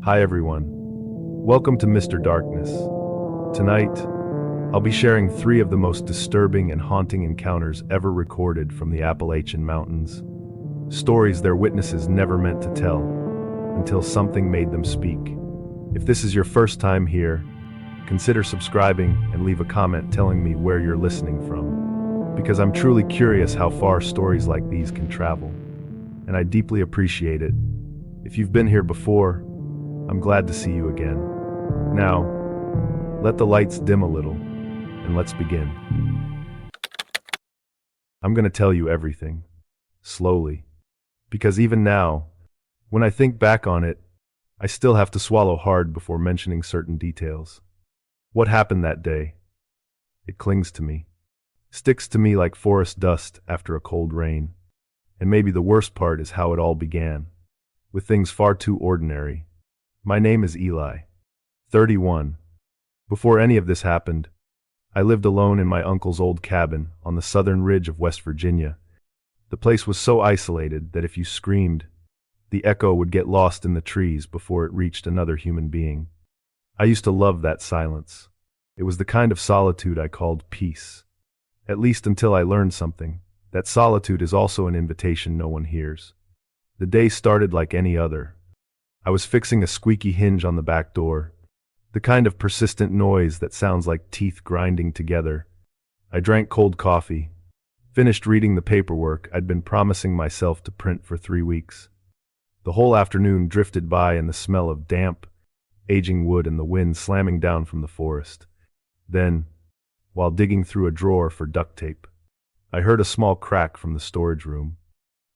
Hi everyone. Welcome to Mr. Darkness. Tonight, I'll be sharing 3 of the most disturbing and haunting encounters ever recorded from the Appalachian Mountains. Stories their witnesses never meant to tell, until something made them speak. If this is your first time here, consider subscribing and leave a comment telling me where you're listening from, because I'm truly curious how far stories like these can travel, and I deeply appreciate it. If you've been here before, I'm glad to see you again. Now, let the lights dim a little, and let's begin. I'm going to tell you everything, slowly, because even now, when I think back on it, I still have to swallow hard before mentioning certain details. What happened that day? It clings to me, sticks to me like forest dust after a cold rain. And maybe the worst part is how it all began, with things far too ordinary. My name is Eli, 31. Before any of this happened, I lived alone in my uncle's old cabin on the southern ridge of West Virginia. The place was so isolated that if you screamed, the echo would get lost in the trees before it reached another human being. I used to love that silence. It was the kind of solitude I called peace. At least until I learned something, that solitude is also an invitation no one hears. The day started like any other. I was fixing a squeaky hinge on the back door, the kind of persistent noise that sounds like teeth grinding together. I drank cold coffee, finished reading the paperwork I'd been promising myself to print for 3 weeks. The whole afternoon drifted by in the smell of damp, aging wood and the wind slamming down from the forest. Then, while digging through a drawer for duct tape, I heard a small crack from the storage room,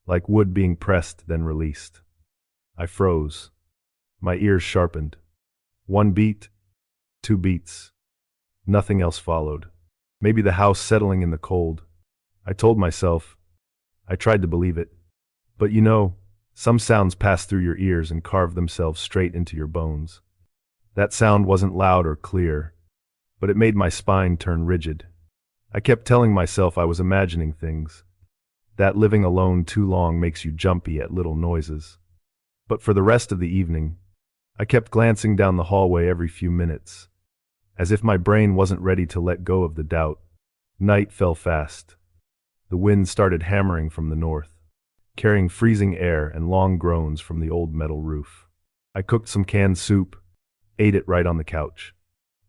like wood being pressed then released. I froze. My ears sharpened. 1 beat, 2 beats. Nothing else followed. Maybe the house settling in the cold. I told myself. I tried to believe it. But you know, some sounds pass through your ears and carve themselves straight into your bones. That sound wasn't loud or clear, but it made my spine turn rigid. I kept telling myself I was imagining things, that living alone too long makes you jumpy at little noises. But for the rest of the evening, I kept glancing down the hallway every few minutes, as if my brain wasn't ready to let go of the doubt. Night fell fast. The wind started hammering from the north, carrying freezing air and long groans from the old metal roof. I cooked some canned soup, ate it right on the couch,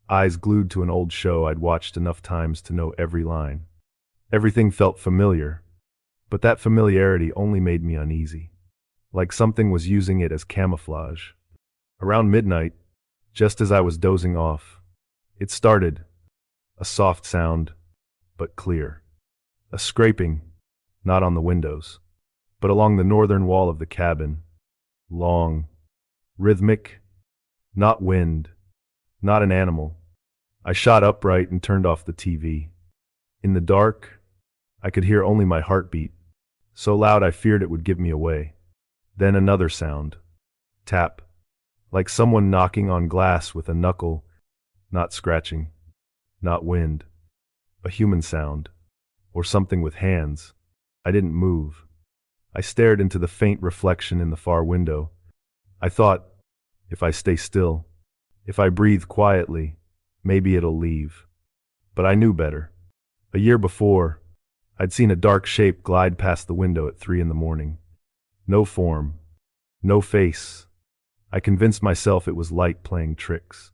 eyes glued to an old show I'd watched enough times to know every line. Everything felt familiar, but that familiarity only made me uneasy, like something was using it as camouflage. Around midnight, just as I was dozing off, it started. A soft sound, but clear. A scraping, not on the windows, but along the northern wall of the cabin. Long, rhythmic, not wind, not an animal. I shot upright and turned off the TV. In the dark, I could hear only my heartbeat, so loud I feared it would give me away. Then another sound. Tap. Like someone knocking on glass with a knuckle, not scratching, not wind. A human sound. Or something with hands. I didn't move. I stared into the faint reflection in the far window. I thought, if I stay still, if I breathe quietly, maybe it'll leave. But I knew better. A year before, I'd seen a dark shape glide past the window at 3 in the morning. No form, no face. I convinced myself it was light playing tricks.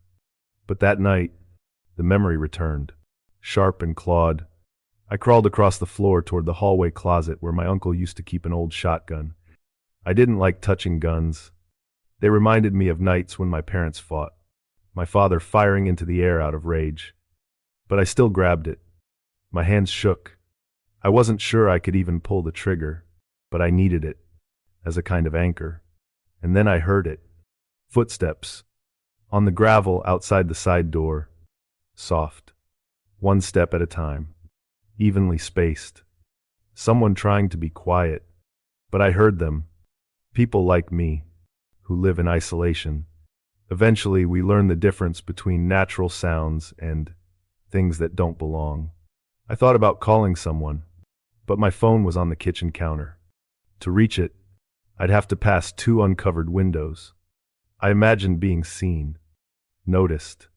But that night, the memory returned, sharp and clawed. I crawled across the floor toward the hallway closet where my uncle used to keep an old shotgun. I didn't like touching guns. They reminded me of nights when my parents fought, my father firing into the air out of rage. But I still grabbed it. My hands shook. I wasn't sure I could even pull the trigger, but I needed it, as a kind of anchor. And then I heard it. Footsteps. On the gravel outside the side door. Soft. 1 step at a time. Evenly spaced. Someone trying to be quiet. But I heard them. People like me, who live in isolation. Eventually we learn the difference between natural sounds and things that don't belong. I thought about calling someone, but my phone was on the kitchen counter. To reach it, I'd have to pass 2 uncovered windows. I imagined being seen, noticed,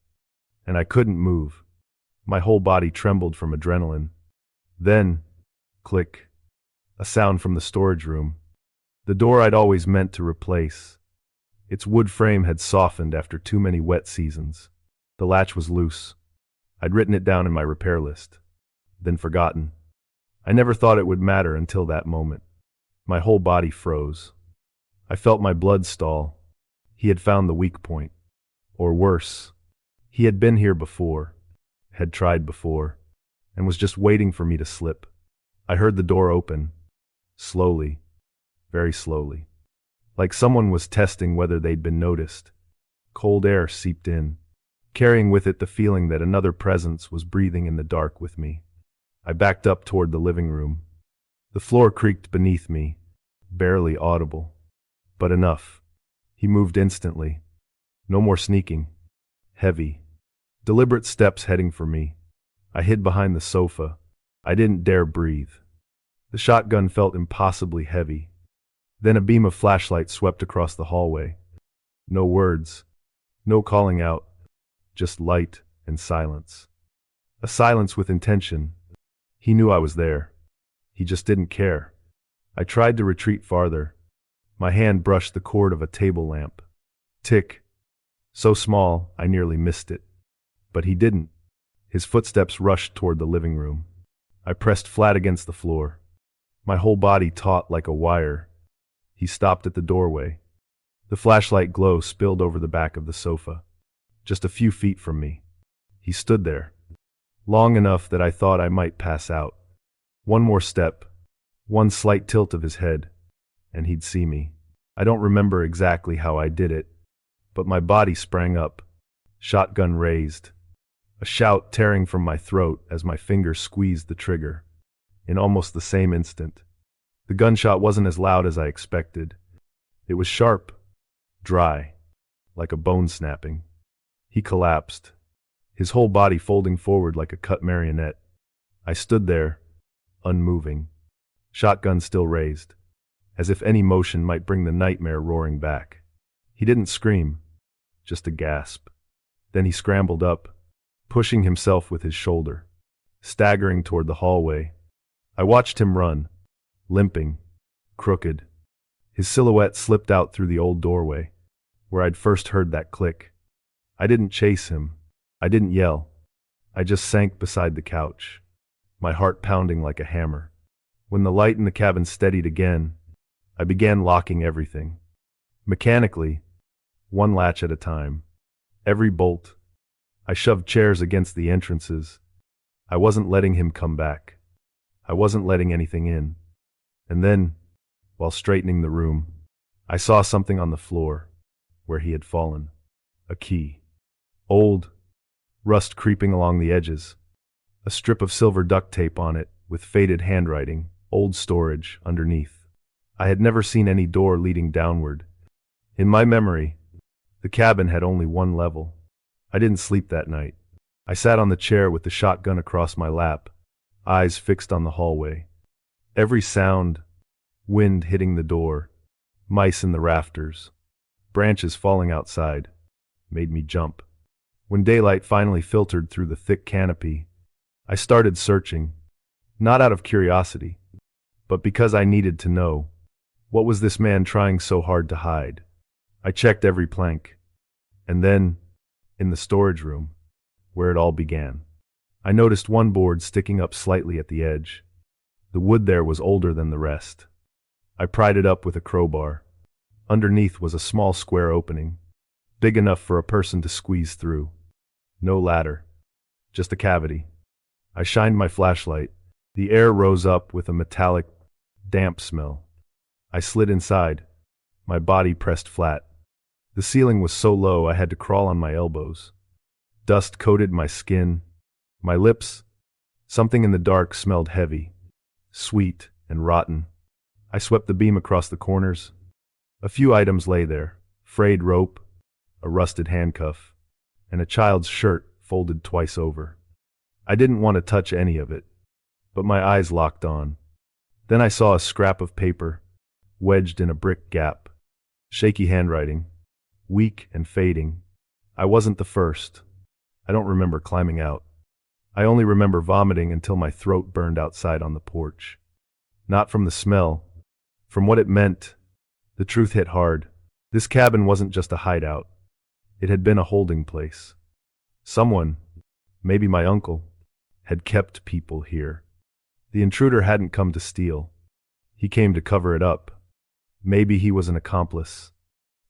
and I couldn't move. My whole body trembled from adrenaline. Then, click, a sound from the storage room. The door I'd always meant to replace. Its wood frame had softened after too many wet seasons. The latch was loose. I'd written it down in my repair list, then forgotten. I never thought it would matter until that moment. My whole body froze. I felt my blood stall. He had found the weak point. Or worse, he had been here before, had tried before, and was just waiting for me to slip. I heard the door open, slowly, very slowly, like someone was testing whether they'd been noticed. Cold air seeped in, carrying with it the feeling that another presence was breathing in the dark with me. I backed up toward the living room. The floor creaked beneath me, barely audible, but enough. He moved instantly. No more sneaking. Heavy, deliberate steps heading for me. I hid behind the sofa. I didn't dare breathe. The shotgun felt impossibly heavy. Then a beam of flashlight swept across the hallway. No words, no calling out, just light and silence. A silence with intention. He knew I was there. He just didn't care. I tried to retreat farther. My hand brushed the cord of a table lamp. Tick. So small, I nearly missed it. But he didn't. His footsteps rushed toward the living room. I pressed flat against the floor. My whole body taut like a wire. He stopped at the doorway. The flashlight glow spilled over the back of the sofa. Just a few feet from me. He stood there. Long enough that I thought I might pass out. One more step. One slight tilt of his head. And he'd see me. I don't remember exactly how I did it, but my body sprang up. Shotgun raised. A shout tearing from my throat as my fingers squeezed the trigger. In almost the same instant. The gunshot wasn't as loud as I expected. It was sharp, dry, like a bone snapping. He collapsed, his whole body folding forward like a cut marionette. I stood there, unmoving, shotgun still raised, as if any motion might bring the nightmare roaring back. He didn't scream, just a gasp. Then he scrambled up, pushing himself with his shoulder, staggering toward the hallway. I watched him run, limping, crooked. His silhouette slipped out through the old doorway, where I'd first heard that click. I didn't chase him. I didn't yell. I just sank beside the couch, my heart pounding like a hammer. When the light in the cabin steadied again, I began locking everything. Mechanically, one latch at a time. Every bolt. I shoved chairs against the entrances. I wasn't letting him come back. I wasn't letting anything in. And then, while straightening the room, I saw something on the floor, where he had fallen. A key. Old, rust creeping along the edges. A strip of silver duct tape on it, with faded handwriting, old storage, underneath. I had never seen any door leading downward. In my memory, the cabin had only one level. I didn't sleep that night. I sat on the chair with the shotgun across my lap, eyes fixed on the hallway. Every sound, wind hitting the door, mice in the rafters, branches falling outside, made me jump. When daylight finally filtered through the thick canopy, I started searching, not out of curiosity, but because I needed to know, what was this man trying so hard to hide? I checked every plank. And then, in the storage room, where it all began, I noticed one board sticking up slightly at the edge. The wood there was older than the rest. I pried it up with a crowbar. Underneath was a small square opening, big enough for a person to squeeze through. No ladder, just a cavity. I shined my flashlight. The air rose up with a metallic, damp smell. I slid inside, my body pressed flat. The ceiling was so low I had to crawl on my elbows. Dust coated my skin, my lips. Something in the dark smelled heavy, sweet and rotten. I swept the beam across the corners. A few items lay there, frayed rope, a rusted handcuff, and a child's shirt folded twice over. I didn't want to touch any of it, but my eyes locked on. Then I saw a scrap of paper, wedged in a brick gap. Shaky handwriting, weak and fading. I wasn't the first. I don't remember climbing out. I only remember vomiting until my throat burned outside on the porch. Not from the smell, from what it meant. The truth hit hard. This cabin wasn't just a hideout. It had been a holding place. Someone, maybe my uncle, had kept people here. The intruder hadn't come to steal. He came to cover it up. Maybe he was an accomplice.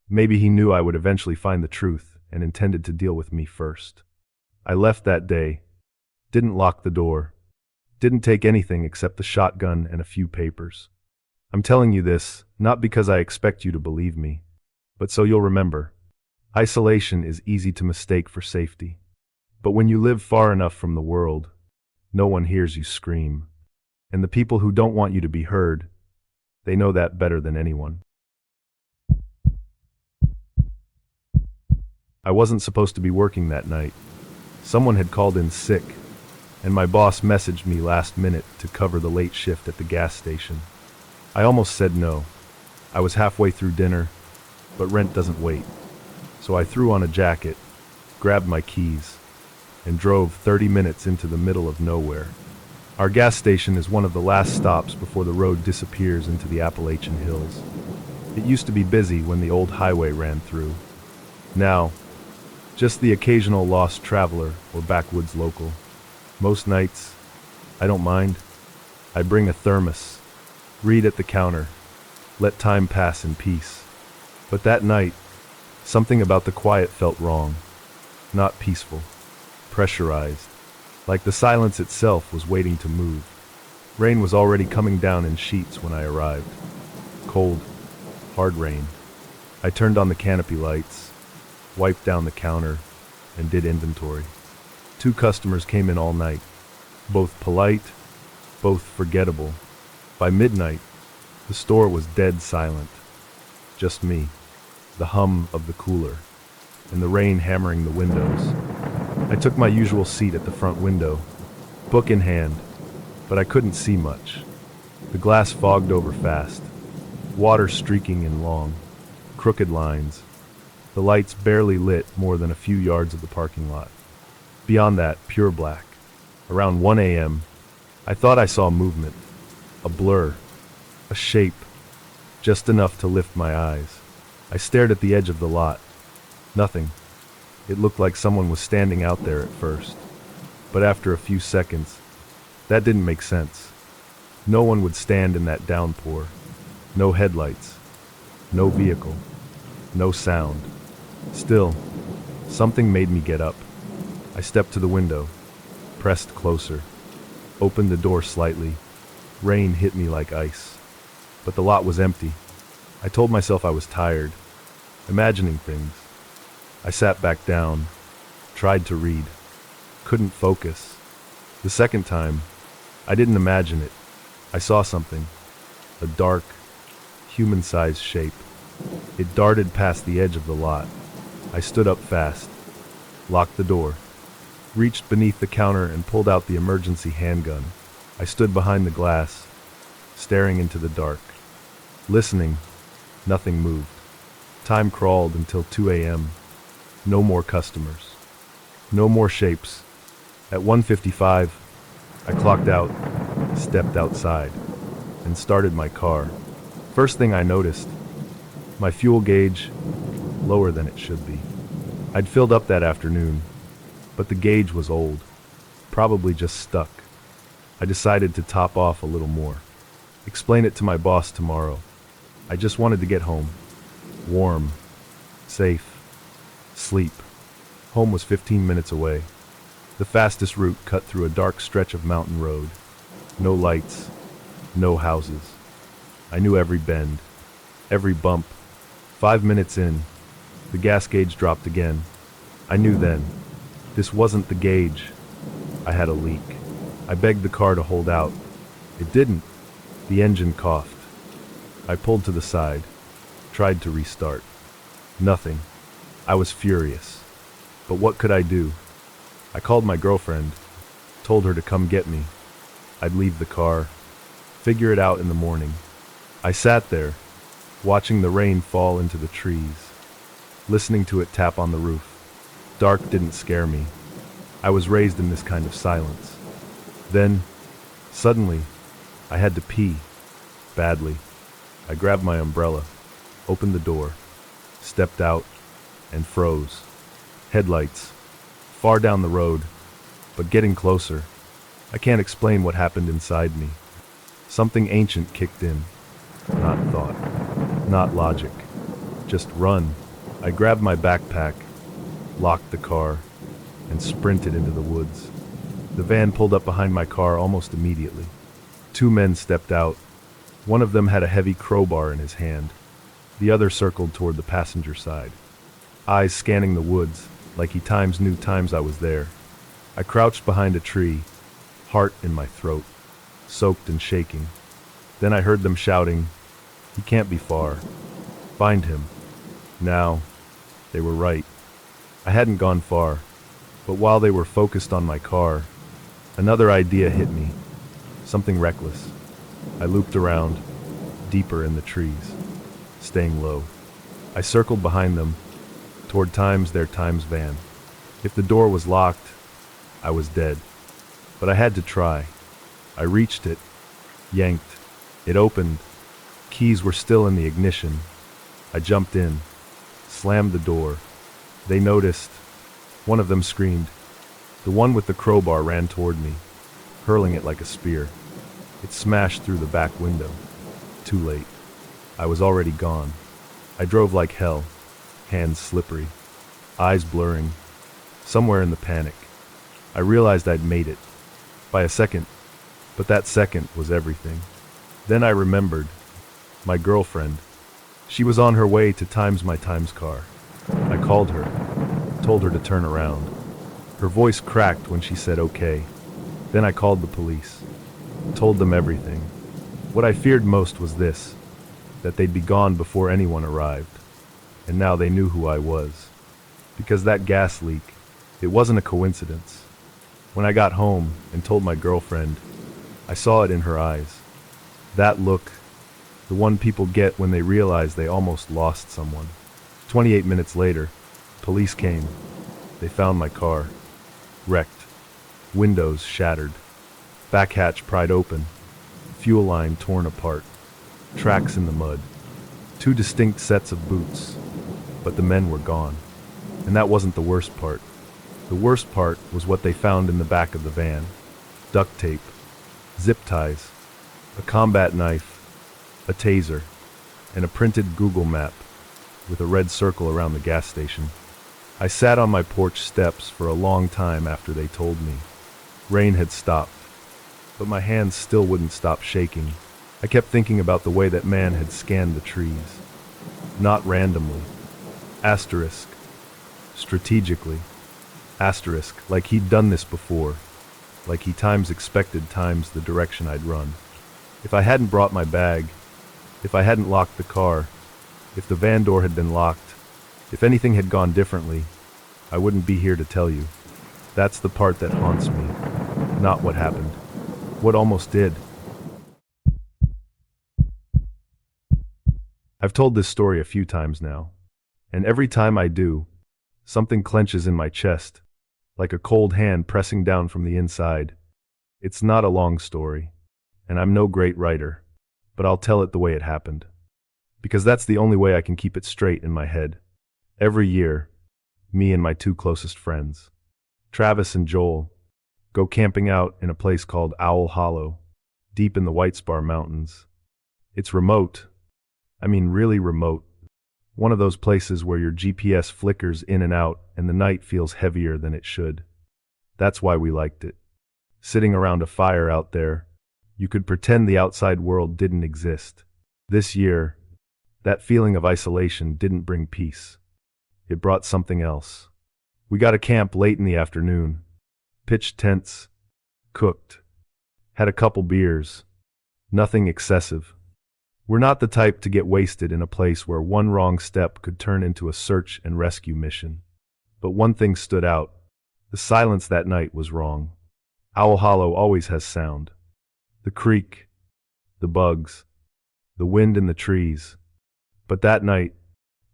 Maybe he knew I would eventually find the truth and intended to deal with me first. I left that day, didn't lock the door, didn't take anything except the shotgun and a few papers. I'm telling you this, not because I expect you to believe me, but so you'll remember. Isolation is easy to mistake for safety. But when you live far enough from the world, no one hears you scream. And the people who don't want you to be heard, they know that better than anyone. I wasn't supposed to be working that night. Someone had called in sick, and my boss messaged me last minute to cover the late shift at the gas station. I almost said no. I was halfway through dinner, but rent doesn't wait. So I threw on a jacket, grabbed my keys, and drove 30 minutes into the middle of nowhere. Our gas station is one of the last stops before the road disappears into the Appalachian hills. It used to be busy when the old highway ran through. Now, just the occasional lost traveler or backwoods local. Most nights, I don't mind. I bring a thermos, read at the counter, let time pass in peace. But that night, something about the quiet felt wrong. Not peaceful, pressurized, like the silence itself was waiting to move. Rain was already coming down in sheets when I arrived. Cold, hard rain. I turned on the canopy lights, wiped down the counter, and did inventory. 2 customers came in all night, both polite, both forgettable. By midnight, the store was dead silent. Just me, the hum of the cooler, and the rain hammering the windows. I took my usual seat at the front window, book in hand, but I couldn't see much. The glass fogged over fast, water streaking in long, crooked lines. The lights barely lit more than a few yards of the parking lot. Beyond that, pure black. Around 1 a.m., I thought I saw movement, a blur, a shape, just enough to lift my eyes. I stared at the edge of the lot. Nothing. It looked like someone was standing out there at first. But after a few seconds, that didn't make sense. No one would stand in that downpour. No headlights. No vehicle. No sound. Still, something made me get up. I stepped to the window, pressed closer, opened the door slightly. Rain hit me like ice. But the lot was empty. I told myself I was tired, imagining things. I sat back down, tried to read, couldn't focus. The second time, I didn't imagine it. I saw something, a dark, human-sized shape. It darted past the edge of the lot. I stood up fast, locked the door, reached beneath the counter and pulled out the emergency handgun. I stood behind the glass, staring into the dark. Listening, nothing moved. Time crawled until 2 a.m. No more customers. No more shapes. At 1:55, I clocked out, stepped outside, and started my car. First thing I noticed, my fuel gauge, lower than it should be. I'd filled up that afternoon, but the gauge was old, probably just stuck. I decided to top off a little more. Explain it to my boss tomorrow. I just wanted to get home. Warm, safe, sleep. Home was 15 minutes away. The fastest route cut through a dark stretch of mountain road. No lights, no houses. I knew every bend, every bump. 5 minutes in, the gas gauge dropped again. I knew then, this wasn't the gauge. I had a leak. I begged the car to hold out. It didn't. The engine coughed. I pulled to the side, tried to restart. Nothing. I was furious. But what could I do? I called my girlfriend, told her to come get me. I'd leave the car, figure it out in the morning. I sat there, watching the rain fall into the trees. listening to it tap on the roof. Dark didn't scare me. I was raised in this kind of silence. Then, suddenly, I had to pee. Badly. I grabbed my umbrella, opened the door, stepped out, and froze. Headlights. Far down the road, but getting closer. I can't explain what happened inside me. Something ancient kicked in. Not thought. Not logic. Just run. I grabbed my backpack, locked the car, and sprinted into the woods. The van pulled up behind my car almost immediately. Two men stepped out. One of them had a heavy crowbar in his hand. The other circled toward the passenger side, eyes scanning the woods like he knew times I was there. I crouched behind a tree, heart in my throat, soaked and shaking. Then I heard them shouting, "He can't be far. Find him." Now, they were right. I hadn't gone far, but while they were focused on my car, another idea hit me. Something reckless. I looped around, deeper in the trees, staying low. I circled behind them, toward their van. If the door was locked, I was dead. But I had to try. I reached it, yanked. It opened. Keys were still in the ignition. I jumped in, slammed the door. They noticed. One of them screamed. The one with the crowbar ran toward me, hurling it like a spear. It smashed through the back window. Too late. I was already gone. I drove like hell, hands slippery, eyes blurring. Somewhere in the panic, I realized I'd made it. By a second, but that second was everything. Then I remembered. My girlfriend. She was on her way to my car. I called her, told her to turn around. Her voice cracked when she said okay. Then I called the police, told them everything. What I feared most was this, that they'd be gone before anyone arrived. And now they knew who I was. Because that gas leak, it wasn't a coincidence. When I got home and told my girlfriend, I saw it in her eyes. That look, the one people get when they realize they almost lost someone. 28 minutes later, police came. They found my car, wrecked, windows shattered, back hatch pried open, fuel line torn apart, tracks in the mud, two distinct sets of boots, but the men were gone. And that wasn't the worst part. The worst part was what they found in the back of the van. Duct tape, zip ties, a combat knife, a taser, and a printed Google map with a red circle around the gas station. I sat on my porch steps for a long time after they told me. Rain had stopped, but my hands still wouldn't stop shaking. I kept thinking about the way that man had scanned the trees. Not randomly. Asterisk. Strategically. Asterisk, like he'd done this before. Like he expected the direction I'd run. If I hadn't brought my bag, if I hadn't locked the car, if the van door had been locked, if anything had gone differently, I wouldn't be here to tell you. That's the part that haunts me, not what happened. What almost did. I've told this story a few times now, and every time I do, something clenches in my chest, like a cold hand pressing down from the inside. It's not a long story, and I'm no great writer, but I'll tell it the way it happened. Because that's the only way I can keep it straight in my head. Every year, me and my two closest friends, Travis and Joel, go camping out in a place called Owl Hollow, deep in the Whitespar Mountains. It's remote. I mean really remote. One of those places where your GPS flickers in and out and the night feels heavier than it should. That's why we liked it. Sitting around a fire out there, you could pretend the outside world didn't exist. This year, that feeling of isolation didn't bring peace. It brought something else. We got to camp late in the afternoon, pitched tents, cooked, had a couple beers, nothing excessive. We're not the type to get wasted in a place where one wrong step could turn into a search and rescue mission. But one thing stood out. The silence that night was wrong. Owl Hollow always has sound. The creek, the bugs, the wind in the trees. But that night,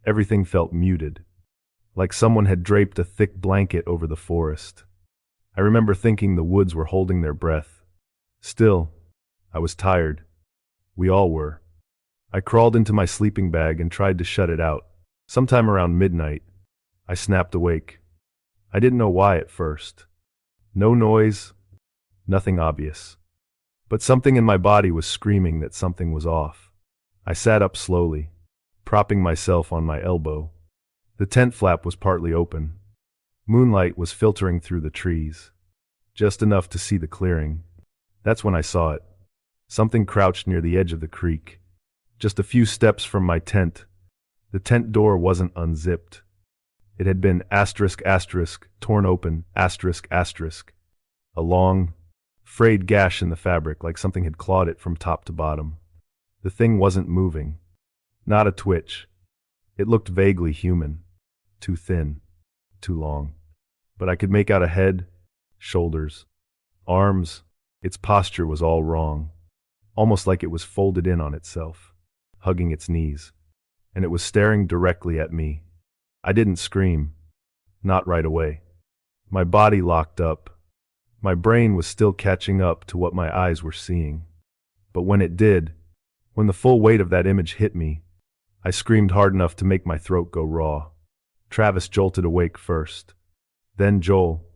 everything felt muted. like someone had draped a thick blanket over the forest. I remember thinking the woods were holding their breath. Still, I was tired. We all were. I crawled into my sleeping bag and tried to shut it out. Sometime around midnight, I snapped awake. I didn't know why at first. No noise, nothing obvious. But something in my body was screaming that something was off. I sat up slowly, propping myself on my elbow. The tent flap was partly open. Moonlight was filtering through the trees, just enough to see the clearing. That's when I saw it. Something crouched near the edge of the creek, just a few steps from my tent. The tent door wasn't unzipped. It had been torn open, a long, frayed gash in the fabric like something had clawed it from top to bottom. The thing wasn't moving. Not a twitch. It looked vaguely human. Too thin. Too long. But I could make out a head, shoulders, arms. Its posture was all wrong. Almost like it was folded in on itself, hugging its knees. And it was staring directly at me. I didn't scream. Not right away. My body locked up. My brain was still catching up to what my eyes were seeing. But when it did, when the full weight of that image hit me, I screamed hard enough to make my throat go raw. Travis jolted awake first. Then Joel.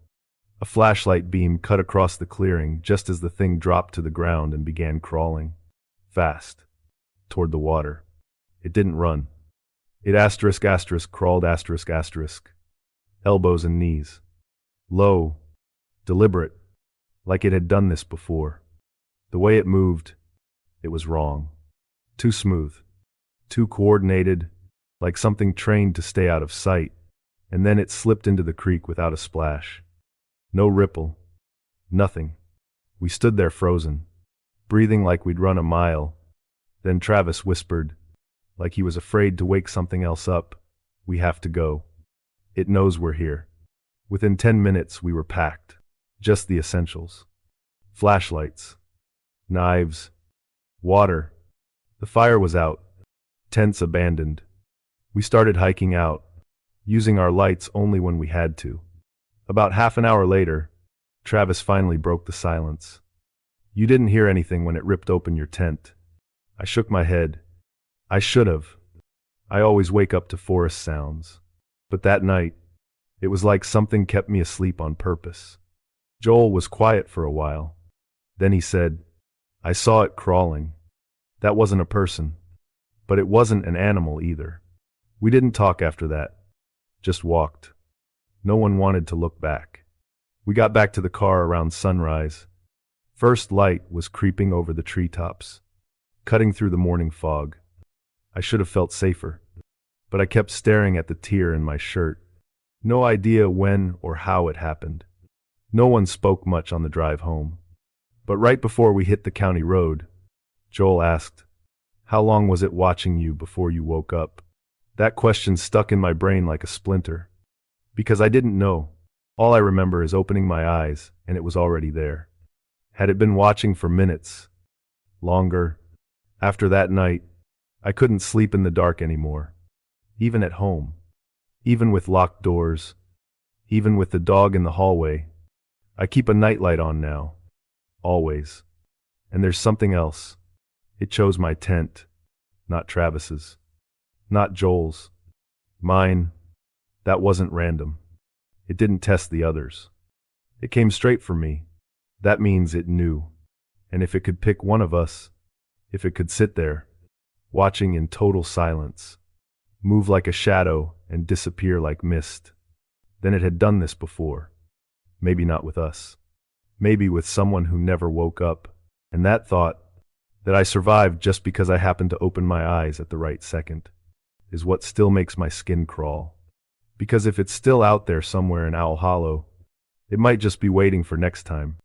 A flashlight beam cut across the clearing just as the thing dropped to the ground and began crawling. Fast. Toward the water. It didn't run. It crawled elbows and knees. Low. Deliberate. Like it had done this before. The way it moved, it was wrong. Too smooth. Too coordinated, like something trained to stay out of sight, and then it slipped into the creek without a splash. No ripple. Nothing. We stood there frozen, breathing like we'd run a mile. Then Travis whispered, like he was afraid to wake something else up, "We have to go. It knows we're here." Within 10 minutes we were packed. Just the essentials. Flashlights. Knives. Water. The fire was out. Tents abandoned. We started hiking out, using our lights only when we had to. About half an hour later, Travis finally broke the silence. "You didn't hear anything when it ripped open your tent." I shook my head. I should have. I always wake up to forest sounds. But that night, it was like something kept me asleep on purpose. Joel was quiet for a while. Then he said, "I saw it crawling. That wasn't a person. But it wasn't an animal either." We didn't talk after that. Just walked. No one wanted to look back. We got back to the car around sunrise. First light was creeping over the treetops, cutting through the morning fog. I should have felt safer. But I kept staring at the tear in my shirt. No idea when or how it happened. No one spoke much on the drive home. But right before we hit the county road, Joel asked, "How long was it watching you before you woke up?" That question stuck in my brain like a splinter. Because I didn't know. All I remember is opening my eyes, and it was already there. Had it been watching for minutes? Longer? After that night, I couldn't sleep in the dark anymore. Even at home. Even with locked doors. Even with the dog in the hallway. I keep a nightlight on now. Always. And there's something else. It chose my tent. Not Travis's. Not Joel's. Mine. That wasn't random. It didn't test the others. It came straight for me. That means it knew. And if it could pick one of us, if it could sit there, watching in total silence, move like a shadow and disappear like mist, then it had done this before. Maybe not with us. Maybe with someone who never woke up. And that thought, that I survived just because I happened to open my eyes at the right second, is what still makes my skin crawl. Because if it's still out there somewhere in Owl Hollow, it might just be waiting for next time.